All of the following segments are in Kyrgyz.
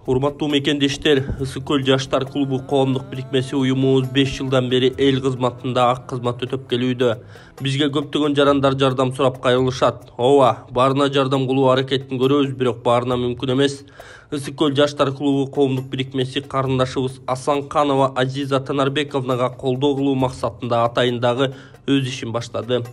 Урматтуу мекендештер, Ысык көл жаштар клубу коомдук бирикмеси уюмубуз 5 жылдан бери эл кызматында ак кызмат өтөп келүүдө. Бизге көптөгөн жарандар жардам сурап кайрылышат. Ооба, баарына жардам кылуу аракетин көрөбүз, бирок баарына мүмкүн эмес. Ысык көл жаштар клубу коомдук бирикмеси карындашыбыз Асанканова Азиза Танарбековнага колдоо кылуу максатында атайындагы өз ишин баштады.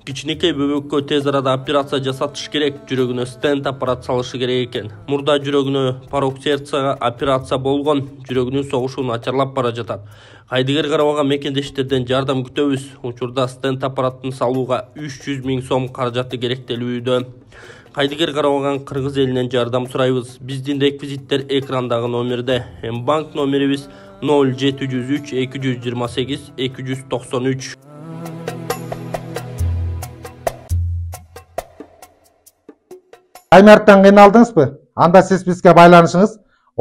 Кичинекей бөбөккө тез арада операция жасатыш керек, жүрөгүнө стенд аппарат салышы керек экен. Мурда жүрөгүнө порок сердцага операция болгон, жүрөгүнүн согушу начарлап бара жатат. Кайдыгер карабага мекендештерден жардам күтөбүз. Учурда стенд аппаратын салууга 300 000 сом каражаты керектелүүдө. Кайдыгер карабаган кыргыз элинен жардам сурайбыз. Биздин реквизиттер экрандагы номерде. Банк номерибиз 0703 228 293. Каймарттан кыйналдыңызбы? Анда сиз бизге байланышыңыз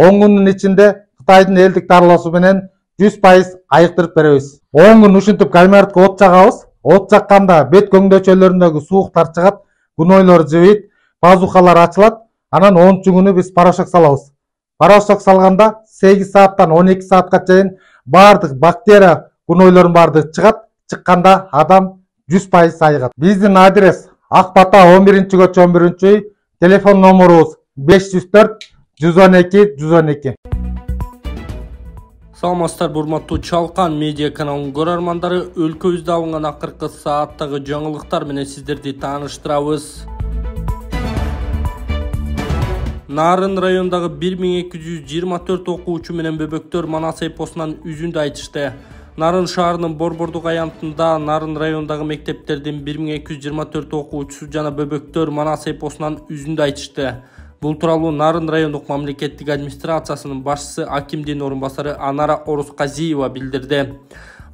10 күнүн ичинде Кытайдын элдик дарылоосу менен 100% айыктырып беребиз. 10 күн ушинтип каймартка от жагабыз. От жакканда бет көңдөчөлөрүндөгү сууктар чыгат, гунойлор жыбыйт, пазухалар ачылат. Анан 10-чу күнү биз порошок салабыз. Порошок салганда 8 сааттан 12 саатка чейин бардык бактерия гунойлордун бардыгы чыгат. Чыкканда адам 100% айыгат. Биздин адрес Ак Бата 11-көчө 11-үй. Телефон номерубуз 504 112 112. Саламатсыздар, урматтуу Чалкан медиа каналынын көрөрмандары, өлкөбүздө алынган акыркы сааттагы жаңылыктар менен сиздерди тааныштырабыз. Нарын районундагы 1224 окуучу менен бөбөктөр Манас эпосунан үзүндү айтышты. Нарын шаарынын Борбордук аянтында Нарын районундагы мектептердин 1224 окуучусу жана бөбөктөр Манас эпосунан үзүндү айтышты. Бул тууралуу Нарын райондук мамлекеттик администрациясынын башчысы Акимдин орун басары Анара Орусказиева билдирди.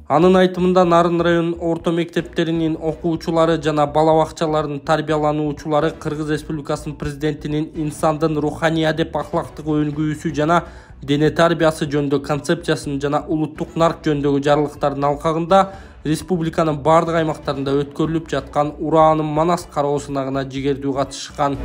Анын айтымында Нарын районунун орто мектептеринин окуучулары жана бала бакчаларынын тарбиялануучулары Кыргыз Республикасынын президентинин инсандын руханий адеп ахлактык өнүгүүсү жана дене тарбиясы жөнүндө концепциясын жана улуттук нарк жөнүндөгү жарлыктардын алкагында республиканын бардык аймактарында өткөрүлүп жаткан ураанын Манас кароо сынагына жигердүү катышкан.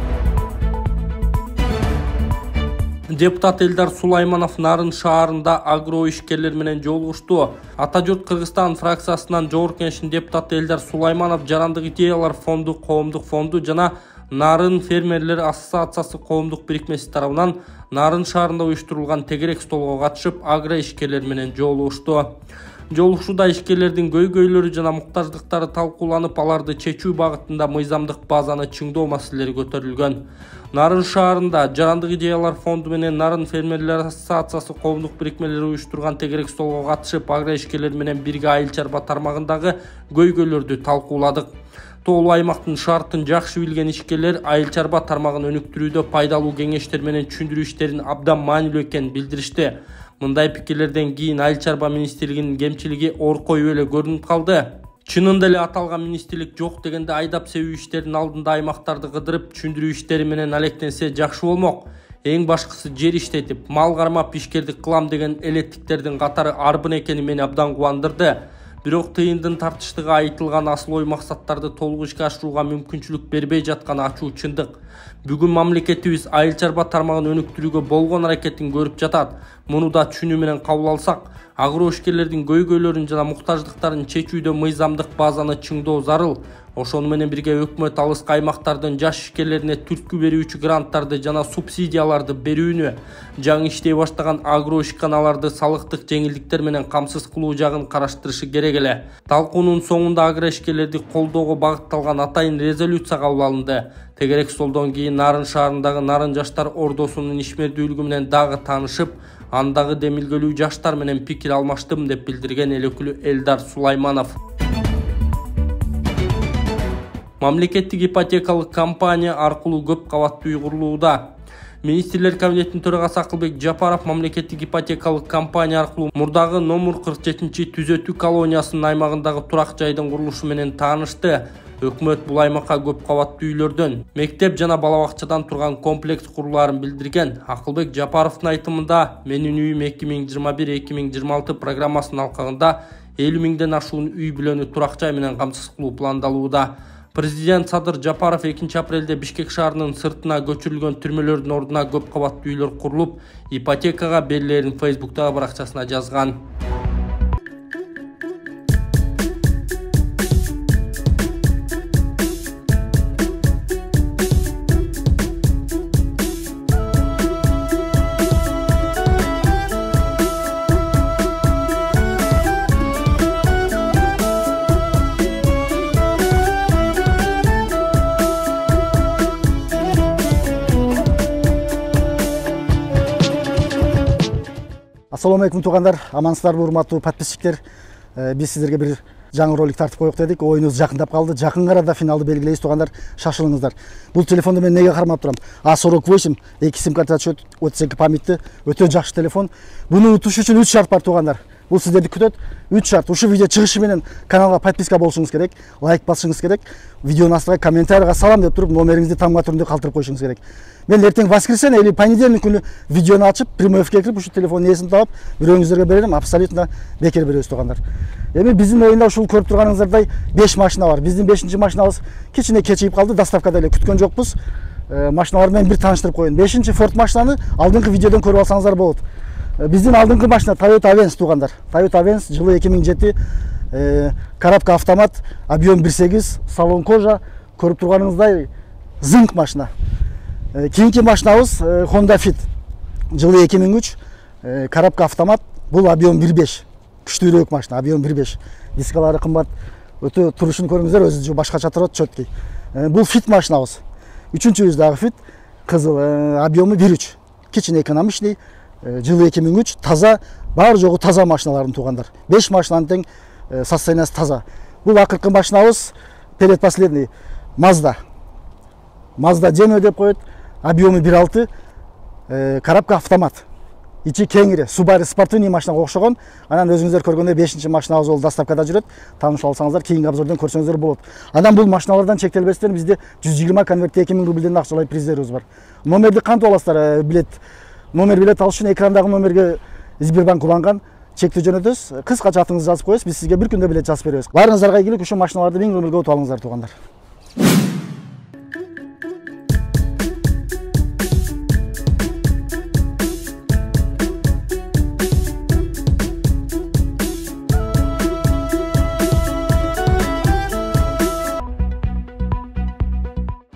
Депутат Элдар Сулайманов Нарын шаарында агро ишкерлер менен жолугушту. Ата журт Кыргызстан фракциясынан Жогорку Кеңештин депутаты Элдар Сулайманов жарандык идеялар фонду, коомдук фонду жана Нарын фермерлер ассоциациясы коомдук бирикмеси тарабынан Нарын шаарында уюштурулган тегерек столго катышып, агро ишкерлер менен жолугушту. Жолугушууда ишкерлердин көйгөйлөрү жана муктаждыктары талкууланып, аларды чечүү багытында мыйзамдык базаны чыңдоо маселелери көтөрүлгөн. Нарын шаарында жарандык идеялар фонду менен Нарын фермерлер ассоциациясы коомдук бирикмелери уюштурган тегерек столго катышып, агро ишкерлер менен бирге айыл чарба тармагындагы көйгөйлөрдү талкууладык. Тоолуу аймактын шартын жакшы билген ишкерлер айыл чарба тармагын өнүктүрүүдө пайдалуу кеңештер менен түшүндүрүү иштерин абдан маанилүү экенин билдиришти. Мындай пикирлерден кийин айыл чарба министрлигинин кемчилиги ор коюп эле көрүнүп калды. Чынында эле аталган министрлик жок дегенде айдап себүү иштеринин алдында аймактарды кыдырып түшүндүрүү иштери менен алектенсе жакшы болмок. Эң башкысы жер иштетип, мал кармап ишкердик кылам деген элеттиктердин катары арбын экени мени абдан кубандырды. Бирок тыйындын тартыштыгы айтылган асыл ой максаттарды толук ишке ашырууга мүмкүнчүлүк бербей жатканы ачуу чындык. Бүгүн мамлекетибиз айыл чарба тармагын өнүктүрүүгө болгон аракетин көрүп жатат. Муну да түшүнүү менен кабыл алсак, агро ишкерлердин көйгөйлөрүн жана муктаждыктарын чечүүдө мыйзамдык базаны чыңдоо зарыл. Ошону менен бирге өкмөт алыскы аймактардын жаш ишкерлерине түрткү берүүчү гранттарды жана субсидияларды берүүнү, жаңы иштей баштаган агро ишканаларды салыктык жеңилдиктер менен камсыз кылуу жагын караштырышы керек эле. Талкуунун соңунда агро ишкерлерди колдоого багытталган атайын резолюция кабыл алынды. Тегерек столдон кийин Нарын шаарындагы Нарын жаштар ордосунун ишмердүүлүгү менен дагы таанышып, андагы демилгелүү жаштар менен пикир алмаштым деп билдирген эл өкүлү Элдар Сулайманов. Мамлекеттик ипотекалык компания аркылуу көп кабаттуу үй курулууда. Министрлер кабинетинин төрагасы Акылбек Жапаров мамлекеттик ипотекалык компания аркылуу мурдагы номер 47 түзөтүү колониясынын аймагындагы турак жайдын курулушу менен таанышты. Өкмөт бул аймакка көп кабаттуу үйлөрдөн, мектеп жана бала бакчадан турган комплекс курулаарын билдирген. Акылбек Жапаровдун айтымында, менин үйүм 2021-2026 программасынын алкагында 50 000ден ашуун үй бүлөнү турак жай менен камсыз кылуу пландалууда. Президент Садыр Жапаров 2 апрелде Бишкек шаарынын сыртына көчүрүлгөн түрмөлөрдүн ордуна көп кабаттуу үйлөр курулуп, ипотекага берилерин Facebook'тагы баракчасына жазган. Assalamu alaikum туғандар, амансыздарбы урматтуу подписчиктер. Биз сиздерге бир жаңы ролик тартып коек дедик. Оюнубуз жакындап калды. Жакын арада финалды белгилейбиз туғандар. Шашылыңыздар. Бул телефонду мен неге кармап турам? A48 2 сим картасы 32 памятты, өтө жакшы телефон. Буну утуш үчүн 3 шарт бар туғандар. Бул сиздерди күтөт. 3 шарт. Ушу видео чыгышы менен каналга подписка болушуңуз керек, лайк басышыңыз керек, видеонун астына комментарийга салам деп туруп номериңизди тамга түрүндө калтырып коюшуңуз керек. Мен эртең воскресенье или понедельник күнү видеону ачып, прямой эфирге кирип, ушу телефондун ээсин таап, бирөөңүздөргө берем, абсолютно бекер беребиз тугандар. Эми биздин оюнда ушул көрүп турганыңыздардай 5 машина бар. Биздин 5-чи машинабыз кичине кечигип калды, доставкада эле күткөн жокпуз. Машиналар менен бир тааныштырып коеюн. 5-чи Ford машинаны алдыңкы видеодон көрүп алсаңыздар болот. Биздин алдыңкы машина Toyota Avensis тугандар. Toyota Avensis жылы 2007, коробка автомат, объем 1.8, салон кожа, көрүп турганыңыздай зынк машина. Кийинки машинабыз Honda Fit жылы 2003, коробка автомат, бул объем 1.5, күчтүүрөөк машина, объем 1.5. Дискалары кымбат, өтө турушун көрүңүздөр, өзү башкача турат, чөткөй. Бул Fit машинабыз. Үчүнчүбүз дагы Fit, кызыл, объему 1.3, кичине экономичный, жылы 2003, таза, бар жогу таза машиналардын тугандар. 5 машинанын тең состояниясы таза. Бул акыркы машинабыз предпоследний Mazda Demo деп коет, объему 1.6, коробка автомат. Ичи кеңири, Subaru спортивный машинага окшогон. Анан өзүңүздөр көргөндөй 5-чи машинабыз бол доставкада жүрөт. Таанышып алсаңыздар, кийинки обзордон көрсөңүздөр болот. Анан бул машиналардан чектелбестен бизде 120 конвертте 2000 рубльден акчалай приздерибиз бар. Номерди кантип аласыздар? Номер билет алыш үчүн экрандагы номерге Сбербанк уланган чекти жөнөтөбүз. Кыскача атыңызды жазып коесуз, биз сизге бир күндө билет жазып беребиз. Баарыңыздарга ийгилик, ушул машиналарды 1000 рубльгө утуп алыңыздар тугандар.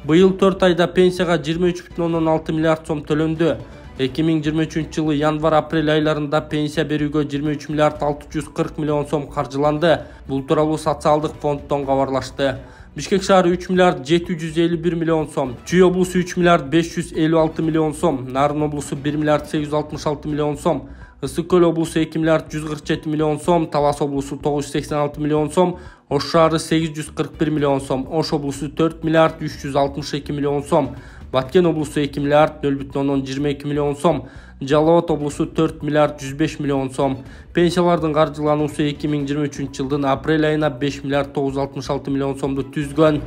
Быйыл 4 айда пенсияга 23,6 миллиард сом төлөндү. 2023 жылы январь-апрель айларында пенсия берүүгө 23 миллиард 640 миллион сом каржыланды. Бул тууралуу социалдык фонддон кабарлашты. Бишкек шаары 3 миллиард 751 миллион сом, Чүй облусу 3 миллиард 556 миллион сом, Нарын облусу 1 миллиард 866 миллион сом, Ысык Көл облусу 2 миллиард 147 миллион сом, Талас облусу 986 миллион сом, Ош шаары 841 миллион сом, Ош облусу 4 миллиард 362 миллион сом, Баткен облусу 2 миллиард 0,22 миллион сом, Жалал Абад облусу 4 миллиард 105 миллион сом. Пенсиялардын каржылануусу 2023 жылдын апрель айына 5 миллиард 966 миллион сомду түзгөн.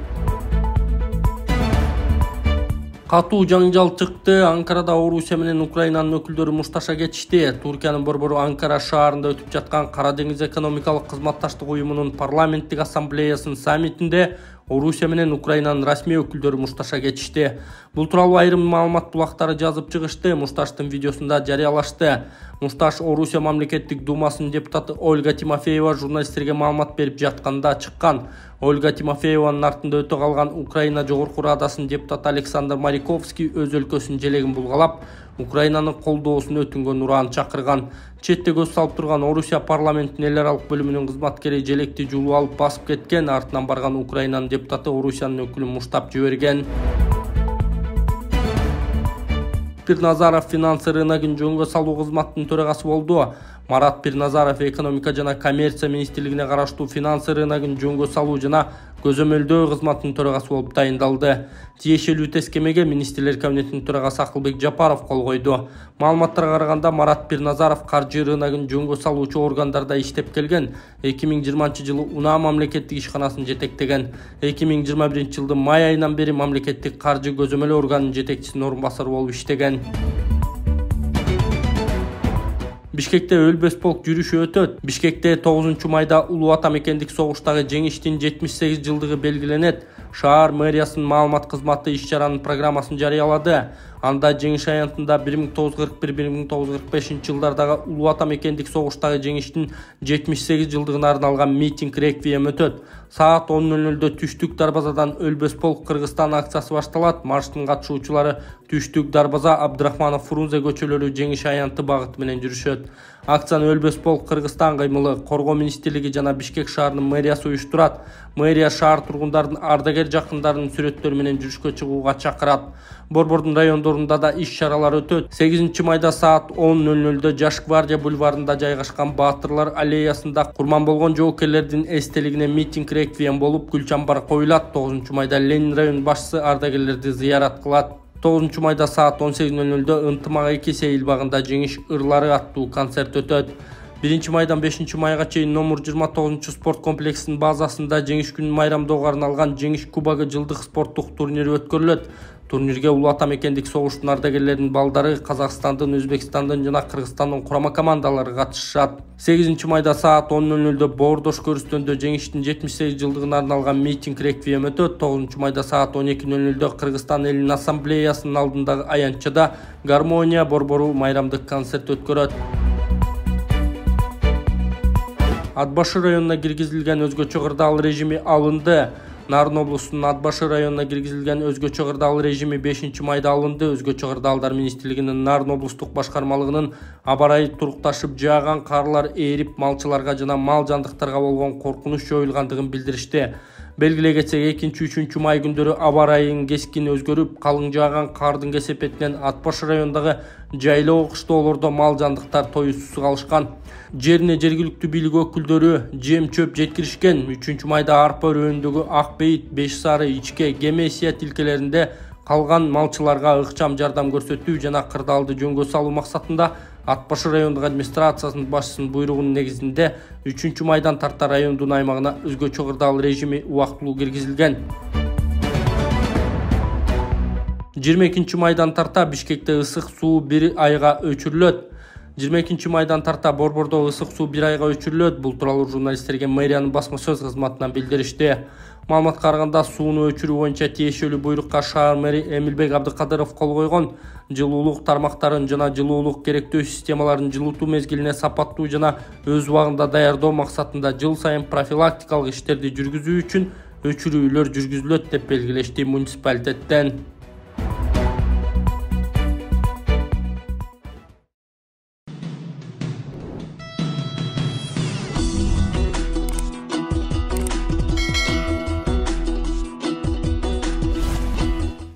Катуу жаңжал чыкты. Анкарада Орусия менен Украинанын өкүлдөрү мушташа кетишти. Туркиянын борбору Анкара шаарында өтүп жаткан Кара деңиз экономикалык кызматташтык уюмунун парламенттик ассамблеясынын саммитинде Орусия менен Украинанын расмий өкүлдөрү мушташа кетишти. Бул тууралуу айрым маалымат булактары жазып чыгышты. Мушташтын видеосунда жарыялашты. Мушташ Орусия мамлекеттик думасынын депутаты Ольга Тимофеева журналисттерге маалымат берип жатканда чыккан. Ольга Тимофееванын артында өтө калган Украина жогорку радасынын депутаты Александр Мариковский өз өлкөсүнүн желегин булгалап, Украинанын колдоосун өтүнгөн ураан чакырган. Четте көз салып турган Орусия парламентинин эл аралык бөлүмүнүн кызматкери желекти жуулуп алып басып кеткен. Артынан барган Украинанын депутаты Орусиянын өкүлүн муштап жиберген. Пирназаров финансы рыногун жөнгө салуу кызматынын төрагасы болду. Марат Пирназаров экономика жана коммерция министрлигине караштуу финансы рыногун жөнгө салуу жана көзөмөлдөө кызматынын төрагасы болуп тайындалды. Тиешелүү тескемеге министрлер кабинетинин төрагасы Акылбек Жапаров кол койду. Маалыматтарга караганда Марат Пирназаров каржы рыногун жөнгө салуучу органдарда иштеп келген. 2020 жылы Унаа мамлекеттик ишканасын жетектеген. 2021 жылдын май айынан бери мамлекеттик каржы көзөмөлөө органынын жетекчисинин орун басары болуп иштеген. Бишкекте өлбөс полк жүрүшү өтөт. Бишкекте 9 майда Улуу Ата мекендик согуштагы жеңиштин 78 жылдыгы белгиленет. Шаар мэриясынын маалымат кызматы иш-чаранын программасын жарыялады. Анда жеңиш аянтында 1941-1945 жылдардагы Улуу Ата мекендик согуштагы жеңиштин 78 жылдыгына арналган митинг реквием өтөт. Саат 10:00-дө Түштүк Дарбазадан Өлбөс полк Кыргызстан акциясы башталат. Марштын катышуучулары Түштүк Дарбаза, Абдрахманов, Фрунзе көчөлөрү жеңиш аянты багыты менен жүрүшөт. Акцияны Өлбөс полк Кыргызстан кыймылы, Коргоо министрлиги жана Бишкек шаарынын мэриясы уюштурат. Мэрия шаар тургундарын ардагер жакындарынын сүрөттөрү менен жүрүшкө чыгууга чакырат. Борбордун райондорунда да иш-чаралар өтөт. 8 майда саат 10:00-дө Жаш гвардия бульварында жайгашкан Баатырлар аллеясында курман болгон жоокерлердин эстелигине митинг реквием болуп, гүл чамбар коюлат. 9 майда Ленин район башчысы ардагерлерди зыярат кылат. 9 майда саат 18:00-дө Ынтымак 2 сейил багында жеңиш ырлары аттуу концерт өтөт. 1 майдан 5 майга чейин номер 29 спорт комплексинин базасында жеңиш күнүн майрамдоого арналган Жеңиш кубогу жылдык спорттук турнири өткөрүлөт. Турнирге Улуу Ата мекендик согуштун ардагерлеринин балдары Казакстандын, Өзбекстандын жана Кыргызстандын курама командалары катышышат. 8 майда саат 10:00-дө Боордош көрүстөндө жеңиштин 78 жылдыгына арналган митинг реквием өтөт. 9 майда саат 12:00-дө Кыргызстан элинин ассамблеясынын алдындагы аянтчада Гармония борбору майрамдык концерт өткөрөт. Ат башы районуна киргизилген өзгөчө кырдаал режими алынды. Нарын облусунун Ат башы районуна киргизилген өзгөчө кырдаал режими 5 майда алынды. Өзгөчө кырдаалдар министрлигинин Нарын облустук башкармалыгынын аба ырайы турукташып жааган карлар ээрип малчыларга жана мал жандыктарга болгон коркунуч жоюлгандыгын билдиришти. Белгилей кетсек, 2-3 май күндөрү аба ырайынын кескин өзгөрүп, калың жааган кардын кесепетинен Ат башы районундагы жайлоо кыштоолордо мал жандыктар тоюусуз калышкан. Жерине жергиликтүү бийлик өкүлдөрү жем чөп жеткиришкен. 3 майда арпа өрөөнүндөгү Ак Бейит, Беш Сары, Ичке, Гемесия тилкелеринде калган малчыларга ыкчам жардам көрсөтүү жана кырдаалды жөнгө салуу максатында Ат башы райондук администрациясынын башчысынын буйругунун негизинде 3 майдан тарта райондун аймагына өзгөчө кырдаал режими убактылуу киргизилген. 22 майдан тарта Бишкекте ысык суу 1 айга өчүрүлөт. 22 майдан тарта Борбордо ысык суу 1 айга өчүрүлөт. Бул тууралуу журналисттерге мэриянын басма сөз кызматынан билдиришти. Маалыматка караганда сууну өчүрүү боюнча тиешелүү буйрукка шаар мэри Эмилбек Абдыкадыров кол койгон. Жылуулук тармактарын жана жылуулук керектөө системаларын жылытуу мезгилине сапаттуу жана өз убагында даярдоо максатында жыл сайын профилактикалык иштерди жүргүзүү үчүн өчүрүүлөр жүргүзүлөт деп белгилешти муниципалитеттен.